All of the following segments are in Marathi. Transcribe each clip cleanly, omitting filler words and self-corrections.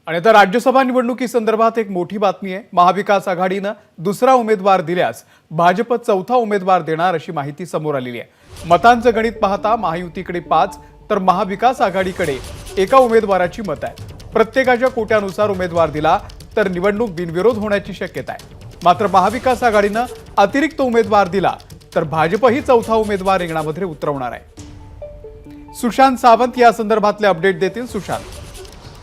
आणि आता राज्यसभा निवडणुकीसंदर्भात एक मोठी बातमी आहे। महाविकास आघाडीने दुसरा उमेदवार दिल्यास भाजप चौथा उमेदवार देणार अशी माहिती समोर आलेली आहे। मतांचं गणित पाहता महायुतीकडे 5 तर महाविकास आघाडीकडे एका उमेदवाराची मत आहे। प्रत्येकाच्या कोट्यानुसार उमेदवार दिला तर निवडणूक बिनविरोध होण्याची शक्यता आहे। मात्र महाविकास आघाडीने अतिरिक्त उमेदवार दिला तर भाजपही चौथा उमेदवार रिंगणामध्ये उतरवणार आहे। सुशांत सावंत या संदर्भातले अपडेट देतील। सुशांत,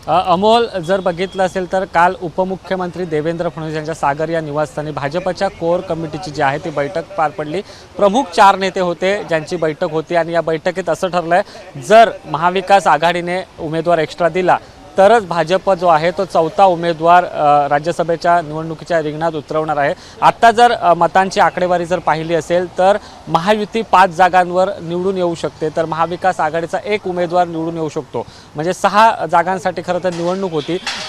अमोल, जर बघितलं असेल तर काल उपमुख्यमंत्री देवेंद्र फडणवीस यांच्या सागर या निवासस्थानी भाजपच्या कोर कमिटीची जी आहे ती बैठक पार पडली। प्रमुख 4 नेते होते ज्यांची बैठक होती आणि या बैठकीत असं ठरलंय, जर महाविकास आघाडीने उमेदवार एक्स्ट्रा दिला तरच भाजप जो आहे तो चौथा उमेदवार राज्यसभेच्या निवडणुकीच्या रिंगणात उतरवणार आहे। आता जर मतांची आकडेवारी जर पाहिली असेल तर महायुती 5 जागांवर निवडून येऊ शकते, तर महाविकास आघाडीचा एक उमेदवार निवडून येऊ शकतो। म्हणजे 6 जागांसाठी खरं तर निवडणूक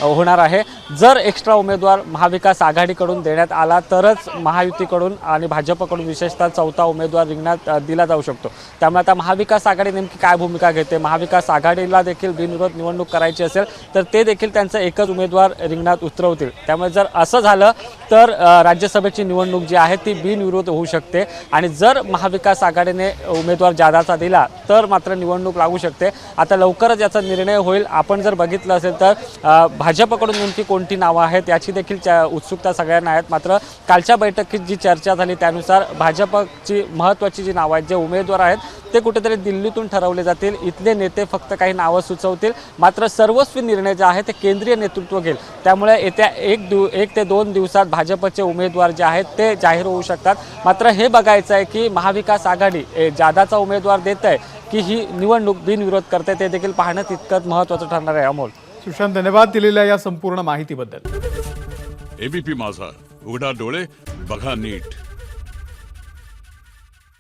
होणार आहे। जर एक्स्ट्रा उमेदवार महाविकास आघाडीकडून देण्यात आला तरच महायुतीकडून आणि भाजपकडून विशेषतः चौथा उमेदवार रिंगणात दिला जाऊ शकतो। त्यामुळे आता महाविकास आघाडी नेमकी काय भूमिका घेते, महाविकास आघाडीला देखील बिनविरोध निवडणूक करायची असेल तर ते देखील त्यांचा एकच उमेदवार रिंगणात उतरवतील। त्यामुळे जर असं झालं तर राज्यसभेची निवडणूक जी आहे ती बिनविरोध होऊ शकते आणि जर महाविकास आघाडीने उमेदवार जादाचा दिला तर मात्र निवडणूक लागू शकते। आता लवकरच याचा निर्णय होईल। आपण जर बघितलं असेल तर भाजपकडून नेमकी कोणती नावं आहेत याची देखील उत्सुकता सगळ्यांना आहेत। मात्र कालच्या बैठकीत जी चर्चा झाली त्यानुसार भाजपची महत्त्वाची जी नावं आहेत, जे उमेदवार आहेत ते कुठेतरी दिल्लीतून ठरवले जातील। इथले नेते फक्त काही नावं सुचवतील, मात्र सर्वस्वी निर्णय जे आहे ते केंद्रीय नेतृत्व घेईल। त्यामुळे येत्या 1 ते 2 दिवसात भाजपचे उमेदवार जे आहेत ते जाहीर होऊ शकतात। मात्र हे बघायचं आहे की महाविकास आघाडी जादाचा उमेदवार देत आहे की ही निवडणूक बिनविरोध करते, ते देखील पाहणं तितकंच महत्त्वाचं ठरणार आहे। अमोल, सुशांत, धन्यवाद दिलेल्या या संपूर्ण माहितीबद्दल। एबीपी माझा, उघडा डोळे बघा नीट।